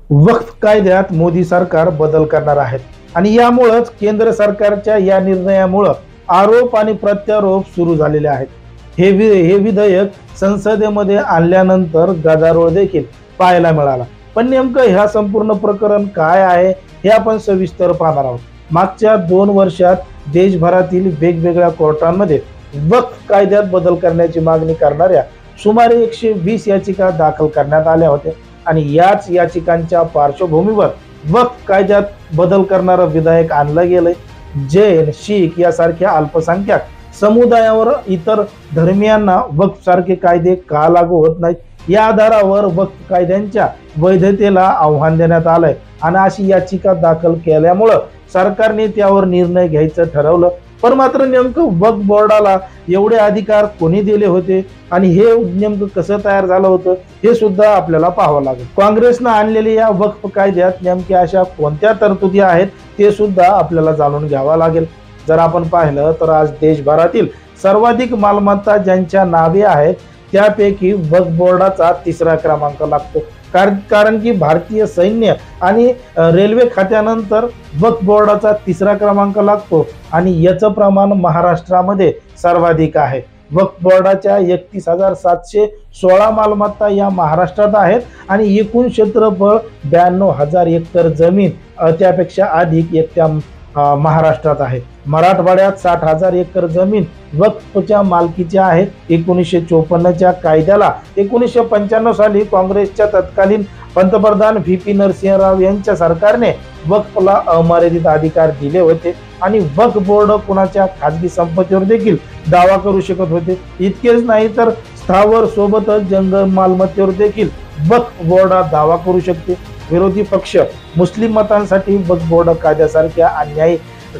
वक्फ कायद्यात मोदी सरकार बदल करणार आहेत आणि यामुळेच केंद्र सरकारच्या या निर्णयामुळे आरोप आणि प्रत्यारोप सुरू झालेले आहेत। हे विधेयक संसदेमध्ये आणल्यानंतर गदारोळ देखील पाहायला मिळाला। पण नेमकं ह्या संपूर्ण प्रकरण काय आहे हे आपण सविस्तर पाहणार आहोत। मागच्या 2 वर्षात देशभरातील वेगवेगळ्या कोर्टांमध्ये वक्फ कायद्यात बदल करण्याची मागणी करणाऱ्या सुमारे 120 याचिका दाखल करण्यात आल्या होत्या आणि याच याचिकांच्या पार्श्वभूमीवर वक्फ कायद्यात बदल करणारं विधेयक आणलं गेलंय। जैन, शीख यासारख्या अल्पसंख्याक समुदायावर इतर धर्मियांना वक्फ सारखे कायदे का लागू होत नाहीत या आधारावर वक्फ कायद्यांच्या वैधतेला आव्हान देण्यात आलंय आणि अशी याचिका दाखल केल्यामुळे सरकारने त्यावर निर्णय घ्यायचं ठरवलं। पण मात्र नेमकं वक्फ बोर्डाला एवढे अधिकार कोणी दिले होते आणि हे नेमकं कसं तयार झालं होतं हे सुद्धा आपल्याला पाहावं लागेल। काँग्रेसनं आणलेल्या या वक्फ कायद्यात नेमक्या अशा कोणत्या तरतुदी आहेत ते सुद्धा आपल्याला जाणून घ्यावं लागेल। जर आपण पाहिलं तर आज देशभरातील सर्वाधिक मालमत्ता ज्यांच्या नावे आहेत त्यापैकी वक्फ बोर्डाचा 3रा क्रमांक लागतो। कारण की भारतीय सैन्य आणि रेल्वे खात्यानंतर वक्फ बोर्डाचा 3रा क्रमांक लागतो आणि याचं प्रमाण महाराष्ट्रामध्ये सर्वाधिक आहे। वक्फ बोर्डाच्या 31,716 मालमत्ता या महाराष्ट्रात आहेत आणि एकूण क्षेत्रफळ 92,000 एकर जमीन त्यापेक्षा अधिक एकट्या महाराष्ट्रात आहे। मराठवाड्यात 60,000 एकर जमीन वक्फच्या मालकीच्या आहेत। 1954च्या कायद्याला 1995 साली काँग्रेसच्या तत्कालीन पंतप्रधान VP नरसिंह राव यांच्या सरकारने वक्फला अमर्यादित अधिकार दिले होते आणि वक्फ बोर्ड कुणाच्या खाजगी संपत्तीवर देखील दावा करू शकत होते। इतकेच नाही तर स्थावर सोबतच जंगल मालमत्तेवर देखील वक्फ बोर्ड दावा करू शकते। विरोधी पक्ष मुस्लिम मतांसाठी वक्फ बोर्ड कायद्यासारख्या अन्यायी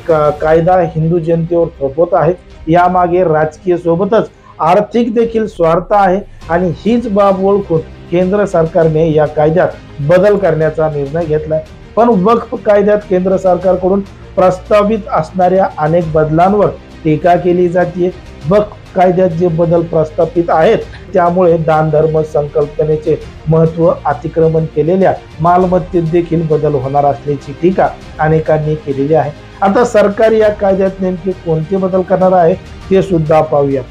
कायदा हिंदू जनतेवर थोपवत आहे। यामागे राजकीय सोबतच आर्थिक देखील स्वार्थ आहे आणि हीच बाब ओळखून केंद्र सरकारने या कायद्यात बदल करण्याचा निर्णय घेतलाय। पण वक्फ कायद्यात केंद्र सरकारकडून प्रस्तावित असणाऱ्या अनेक बदलांवर टीका केली जाते। वक्फ कायद्यात जे बदल प्रस्तावित आहेत त्यामुळे दान धर्म संकल्पनेचे महत्त्व अतिक्रमण केलेल्या मालमत्तेत देखील बदल होणार असल्याची टीका अनेकांनी केलेली आहे। आता सरकार या कायद्यात नेमके कोणते बदल करणार आहे ते सुद्धा पाहूया।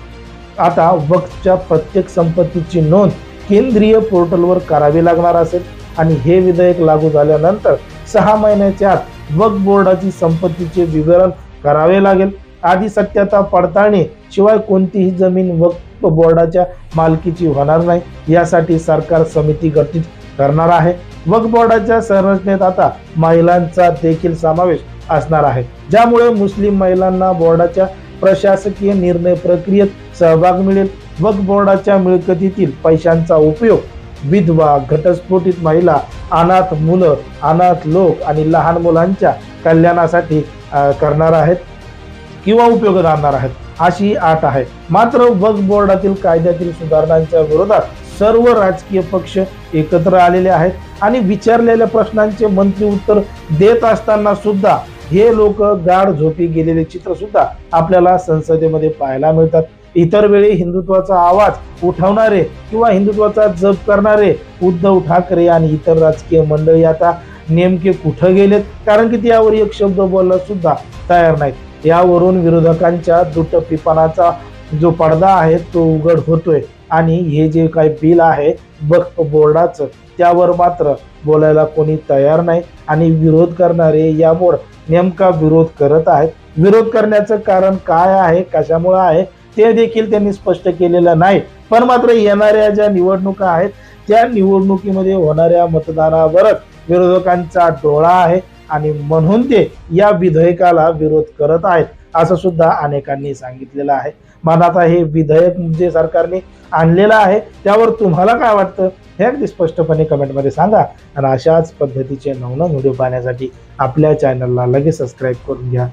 आता वक्फच्या प्रत्येक संपत्तीची नोंद केंद्रीय पोर्टलवर करावी लागणार असेल आणि हे विधेयक लागू झाल्यानंतर 6 महिन्याच्या आत वक्फ बोर्डाची संपत्तीचे विवरण करावे लागेल। आधी सत्यता पडताळणी शिवाय कोणतीही जमीन वक्फ बोर्डाच्या मालकीची होणार नाही। यासाठी सरकार समिती गठीत करणार आहे। वक्फ बोर्डाच्या संरचनेत आता महिलांचा देखील समावेश असणार आहे, ज्यामुळे मुस्लिम महिलांना बोर्डाच्या प्रशासकीय निर्णय प्रक्रियेत सहभाग मिळेल। वक्फ बोर्डाच्या मिळकतीतील पैशांचा उपयोग विधवा, घटस्फोटित महिला, अनाथ मुलं, अनाथ लोक आणि लहान मुलांच्या कल्याणासाठी करणार आहेत किंवा उपयोगात आणणार आहेत अशी अट आहे। मात्र वक्फ बोर्डातील कायद्यातील सुधारणांच्या विरोधात सर्व राजकीय पक्ष एकत्र आलेले आहेत आणि विचारलेल्या प्रश्नांचे मंत्री उत्तर देत असताना सुद्धा हे लोक गाढ झोपी गेलेले चित्र सुद्धा आपल्याला संसदेमध्ये पाहायला मिळतात। इतर वेळी हिंदुत्वाचा आवाज उठवणारे किंवा हिंदुत्वाचा जप करणारे उद्धव ठाकरे आणि इतर राजकीय मंडळी आता नेमके कुठे गेलेत, कारण की त्यावर एक शब्द बोलला सुद्धा तयार नाहीत। यावरून विरोधकांच्या दुटप्पीपणाचा जो पडदा आहे तो उघड होतोय आणि हे जे काही बिल आहे वक्फ बोर्डाचं त्यावर मात्र बोलायला कोणी तयार नाही आणि विरोध करणारे यावर नेमका विरोध करत आहेत। विरोध करण्याचं कारण काय आहे, कशामुळे आहे ते देखील त्यांनी स्पष्ट केलेलं नाही। पण मात्र येणाऱ्या ज्या निवडणुका आहेत त्या निवडणुकीमध्ये होणाऱ्या मतदानावरच विरोधकांचा डोळा आहे आणि म्हणून ते या विधेयकाला विरोध करत आहेत असं सुद्धा अनेकांनी सांगितलेलं आहे। मग आता हे विधेयक जे सरकारने आणलेलं आहे त्यावर तुम्हाला काय वाटतं हे अगदी स्पष्टपणे कमेंटमध्ये सांगा आणि अशाच पद्धतीचे नवनवीन व्हिडिओ पाहण्यासाठी आपल्या चॅनलला लगेच सबस्क्राईब करून घ्या।